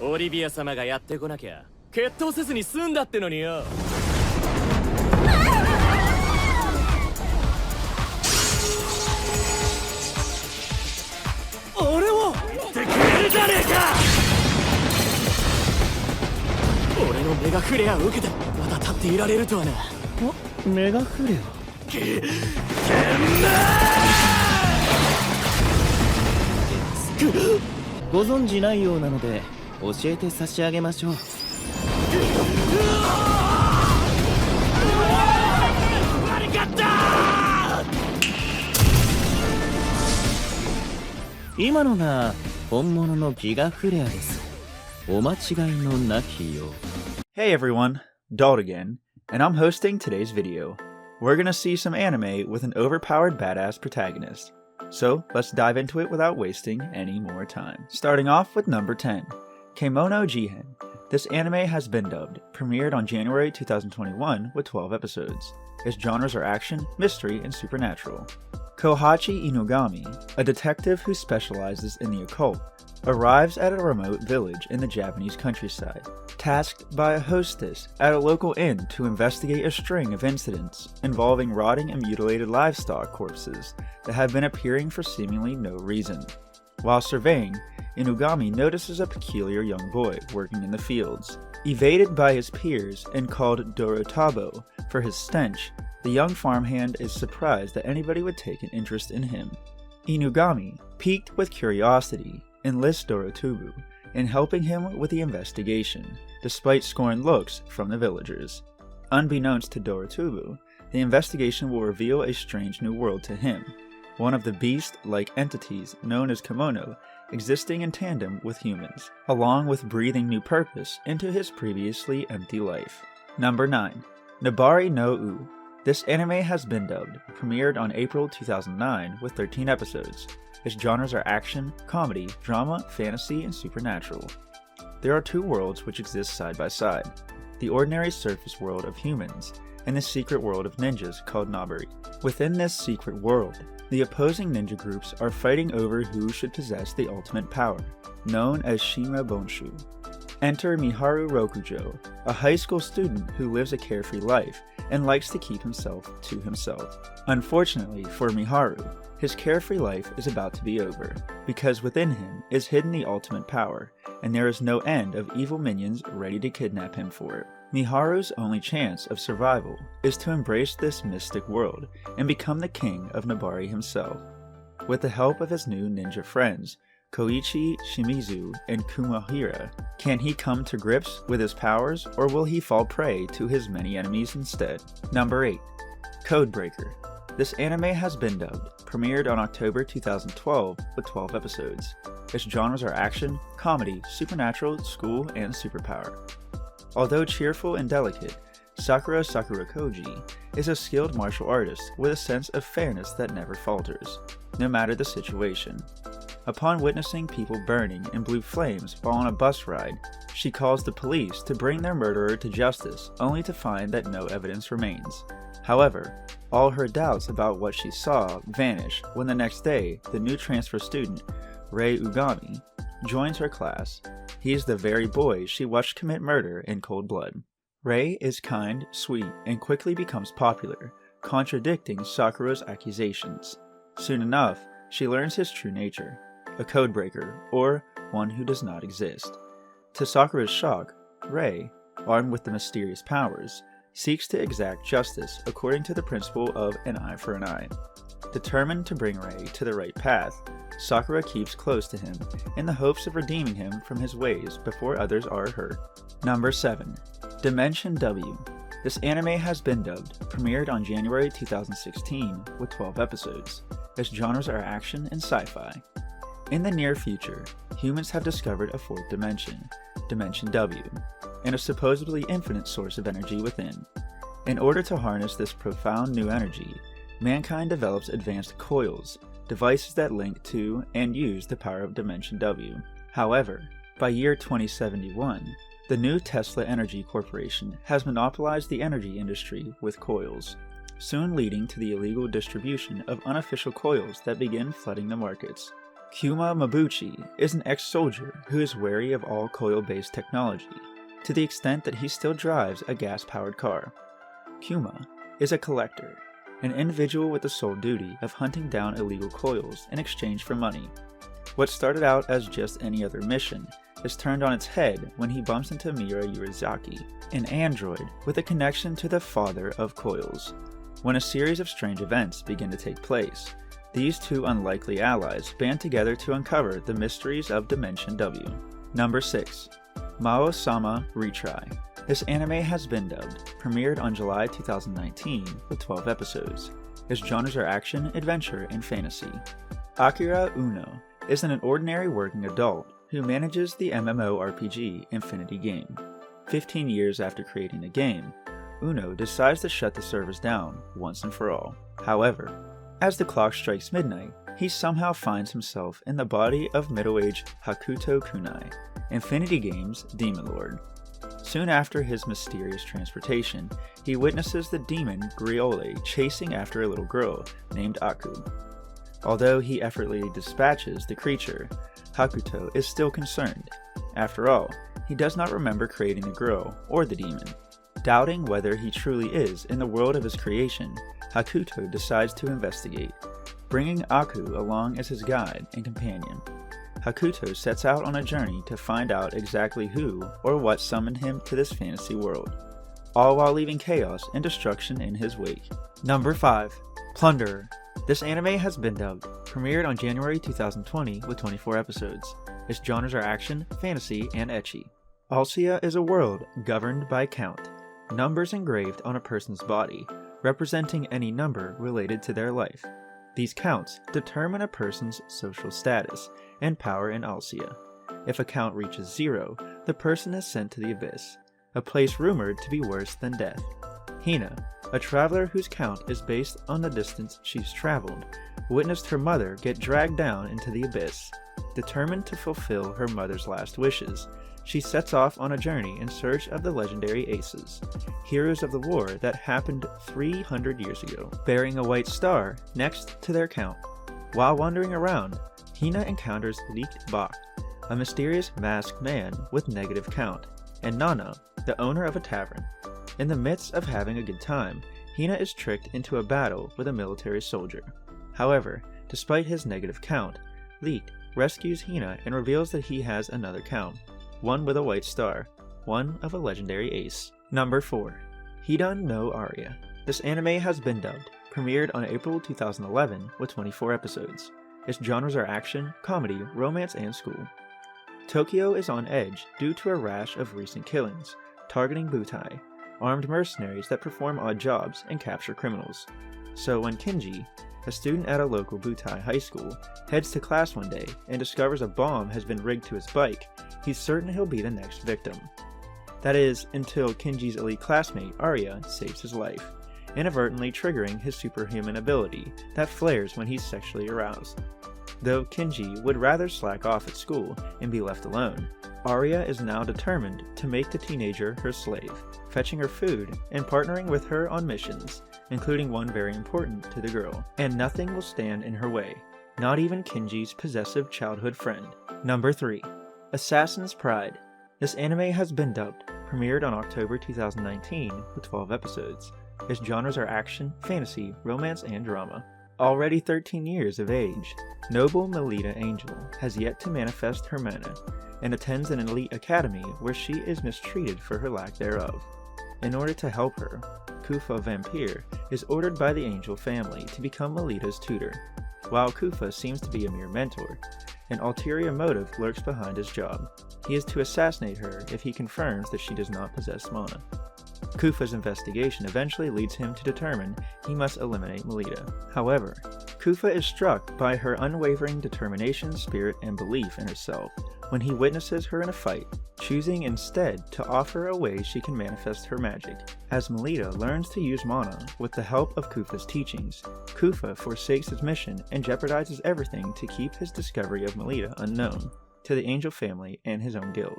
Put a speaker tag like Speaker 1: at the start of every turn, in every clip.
Speaker 1: オリビア様がやってこなきゃ決闘せずに済んだってのによ。俺をってくれるじゃねえか。俺のメガフレアを受けてまた立っていられるとはな。
Speaker 2: メガフレアご存じないようなので教えて差し上げましょう。
Speaker 1: 悪かった。
Speaker 2: 今のが本物のギガフレアです。お間違いのなきよう。
Speaker 3: Hey everyone, Dalt again, and I'm hosting today's video. We're gonna see some anime with an overpowered badass protagonist. So let's dive into it without wasting any more time. Starting off with number 10, Kemono Jihen. This anime has been dubbed, premiered on January 2021 with 12 episodes. Its genres are action, mystery, and supernatural. Kohachi Inugami, a detective who specializes in the occult, arrives at a remote village in the Japanese countryside, tasked by a hostess at a local inn to investigate a string of incidents involving rotting and mutilated livestock corpses that have been appearing for seemingly no reason. While surveying, Inugami notices a peculiar young boy working in the fields. Evaded by his peers and called Dorotabo for his stench, the young farmhand is surprised that anybody would take an interest in him. Inugami, piqued with curiosity, enlists Dorotubu in helping him with the investigation, despite scorned looks from the villagers. Unbeknownst to Dorotubu, the investigation will reveal a strange new world to him, one of the beast-like entities known as Kemono existing in tandem with humans, along with breathing new purpose into his previously empty life. Number 9. Nabari no U. This anime has been dubbed, premiered on April 2009 with 13 episodes. Its genres are action, comedy, drama, fantasy, and supernatural. There are two worlds which exist side by side, the ordinary surface world of humans and the secret world of ninjas called Nabari. Within this secret world, the opposing ninja groups are fighting over who should possess the ultimate power, known as Shinra Bonshu. Enter Miharu Rokujo, a high school student who lives a carefree life and likes to keep himself to himself. Unfortunately for Miharu, his carefree life is about to be over, because within him is hidden the ultimate power, and there is no end of evil minions ready to kidnap him for it. Miharu's only chance of survival is to embrace this mystic world and become the king of Nabari himself. With the help of his new ninja friends, Koichi, Shimizu, and Kumohira, can he come to grips with his powers, or will he fall prey to his many enemies instead? Number 8. Codebreaker. This anime has been dubbed, premiered on October 2012 with 12 episodes. Its genres are action, comedy, supernatural, school, and superpower. Although cheerful and delicate, Sakura Sakurakoji is a skilled martial artist with a sense of fairness that never falters, no matter the situation. Upon witnessing people burning in blue flames while on a bus ride, she calls the police to bring their murderer to justice, only to find that no evidence remains. However, all her doubts about what she saw vanish when the next day, the new transfer student, Rei Ugami, joins her class. He is the very boy she watched commit murder in cold blood. Rei is kind, sweet, and quickly becomes popular, contradicting Sakura's accusations. Soon enough, she learns his true nature, a codebreaker, or one who does not exist. To Sakura's shock, Rei, armed with the mysterious powers, seeks to exact justice according to the principle of an eye for an eye. Determined to bring Rei to the right path, Sakura keeps close to him in the hopes of redeeming him from his ways before others are hurt. Number 7. Dimension W. This anime has been dubbed, premiered on January 2016 with 12 episodes. Its genres are action and sci-fi. In the near future, humans have discovered a fourth dimension, Dimension W, and a supposedly infinite source of energy within. In order to harness this profound new energy, mankind develops advanced coils, devices that link to and use the power of Dimension W. However, by year 2071, the new Tesla Energy Corporation has monopolized the energy industry with coils, soon leading to the illegal distribution of unofficial coils that begin flooding the markets. Kuma Mabuchi is an ex-soldier who is wary of all coil-based technology, to the extent that he still drives a gas-powered car. Kuma is a collector, an individual with the sole duty of hunting down illegal coils in exchange for money. What started out as just any other mission is turned on its head when he bumps into Mira Yurizaki, an android with a connection to the father of coils. When a series of strange events begin to take place, these two unlikely allies band together to uncover the mysteries of Dimension W. Number 6. Maou-sama Retry. This anime has been dubbed, premiered on July 2019 with 12 episodes. Its genres are action, adventure, and fantasy. Akira Uno is an ordinary working adult who manages the MMORPG Infinity Game. 15 years after creating the game, Uno decides to shut the servers down once and for all. However, as the clock strikes midnight, he somehow finds himself in the body of middle-aged Hakuto Kunai, Infinity Game's Demon Lord. Soon after his mysterious transportation, he witnesses the demon Griole chasing after a little girl named Aku. Although he effortlessly dispatches the creature, Hakuto is still concerned. After all, he does not remember creating the girl or the demon. Doubting whether he truly is in the world of his creation, Hakuto decides to investigate, bringing Aku along as his guide and companion. Hakuto sets out on a journey to find out exactly who or what summoned him to this fantasy world, all while leaving chaos and destruction in his wake. Number 5. Plunderer. This anime has been dubbed, premiered on January 2020 with 24 episodes. Its genres are action, fantasy, and ecchi. Alcia is a world governed by count, numbers engraved on a person's body, representing any number related to their life. These counts determine a person's social status and power in Alcia. If a count reaches 0, the person is sent to the abyss, a place rumored to be worse than death. Hina, a traveler whose count is based on the distance she's traveled, witnessed her mother get dragged down into the abyss. Determined to fulfill her mother's last wishes, she sets off on a journey in search of the legendary Aces, heroes of the war that happened 300 years ago, bearing a white star next to their count. While wandering around, Hina encounters Leaked Bach, a mysterious masked man with negative count, and Nana, the owner of a tavern. In the midst of having a good time, Hina is tricked into a battle with a military soldier. However, despite his negative count, Leaked rescues Hina and reveals that he has another count, one with a white star, one of a legendary ace. Number 4. Hidan no Aria. This anime has been dubbed, premiered on April 2011 with 24 episodes. Its genres are action, comedy, romance, and school. Tokyo is on edge due to a rash of recent killings, targeting Butai, armed mercenaries that perform odd jobs and capture criminals. So when Kinji, a student at a local Butai high school, heads to class one day and discovers a bomb has been rigged to his bike, he's certain he'll be the next victim. That is, until Kinji's elite classmate Aria saves his life, inadvertently triggering his superhuman ability that flares when he's sexually aroused. Though Kinji would rather slack off at school and be left alone, Aria is now determined to make the teenager her slave, fetching her food and partnering with her on missions, including one very important to the girl, and nothing will stand in her way, not even Kinji's possessive childhood friend. Number 3. Assassin's Pride. This anime has been dubbed, premiered on October 2019 with 12 episodes. Its genres are action, fantasy, romance, and drama. Already 13 years of age, noble Melita Angel has yet to manifest her mana, and attends an elite academy where she is mistreated for her lack thereof. In order to help her, Kufa Vampire is ordered by the Angel family to become Melita's tutor. While Kufa seems to be a mere mentor, an ulterior motive lurks behind his job. He is to assassinate her if he confirms that she does not possess mana. Kufa's investigation eventually leads him to determine he must eliminate Melita. However, Kufa is struck by her unwavering determination, spirit, and belief in herself when he witnesses her in a fight, choosing instead to offer a way she can manifest her magic. As Melita learns to use mana with the help of Kufa's teachings, Kufa forsakes his mission and jeopardizes everything to keep his discovery of Melita unknown to the Angel family and his own guild.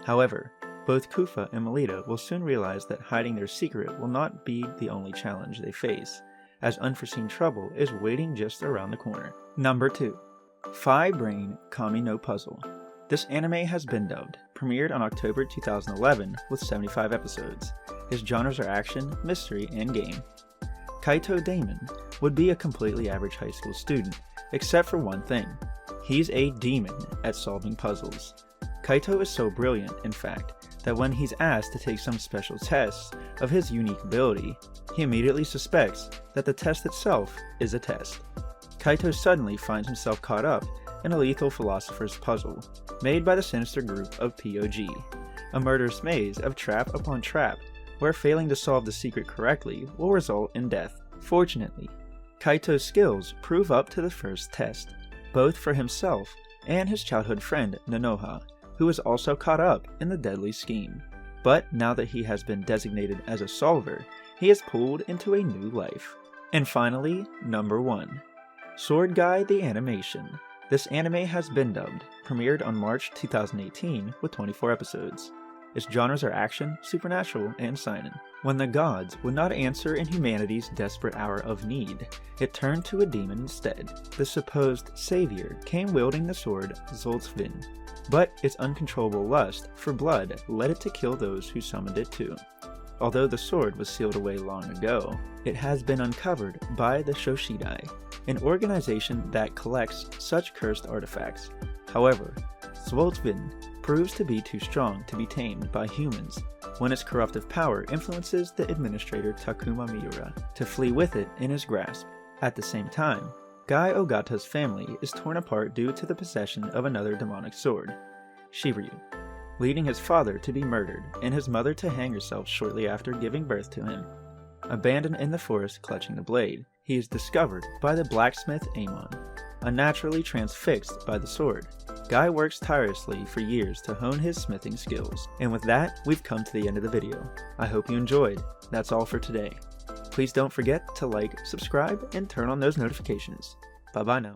Speaker 3: However, both Kufa and Melita will soon realize that hiding their secret will not be the only challenge they face, as unforeseen trouble is waiting just around the corner. Number 2. Brain Kami no Puzzle. This anime has been dubbed, premiered on October 2011 with 75 episodes. His genres are action, mystery, and game. Kaito Damon would be a completely average high school student, except for one thing. He's a demon at solving puzzles. Kaito is so brilliant, in fact, that when he's asked to take some special tests of his unique ability, he immediately suspects that the test itself is a test. Kaito suddenly finds himself caught up in a lethal philosopher's puzzle, made by the sinister group of POG, a murderous maze of trap upon trap, where failing to solve the secret correctly will result in death. Fortunately, Kaito's skills prove up to the first test, both for himself and his childhood friend Nanoha, who is also caught up in the deadly scheme. But now that he has been designated as a solver, he is pulled into a new life. And finally, number 1. Sword Guy the Animation. This anime has been dubbed, premiered on March 2018 with 24 episodes. Its genres are action, supernatural, and seinen. When the gods would not answer in humanity's desperate hour of need, it turned to a demon instead. The supposed savior came wielding the sword Zoltzvin, but its uncontrollable lust for blood led it to kill those who summoned it too. Although the sword was sealed away long ago, it has been uncovered by the Shoshidai, an organization that collects such cursed artifacts. However, Zoltzvin proves to be too strong to be tamed by humans when its corruptive power influences the administrator Takuma Miura to flee with it in his grasp. At the same time, Guy Ogata's family is torn apart due to the possession of another demonic sword, Shiryu, leading his father to be murdered and his mother to hang herself shortly after giving birth to him. Abandoned in the forest clutching the blade, he is discovered by the blacksmith Amon, unnaturally transfixed by the sword. Guy works tirelessly for years to hone his smithing skills. And with that, we've come to the end of the video. I hope you enjoyed. That's all for today. Please don't forget to like, subscribe, and turn on those notifications. Bye bye now.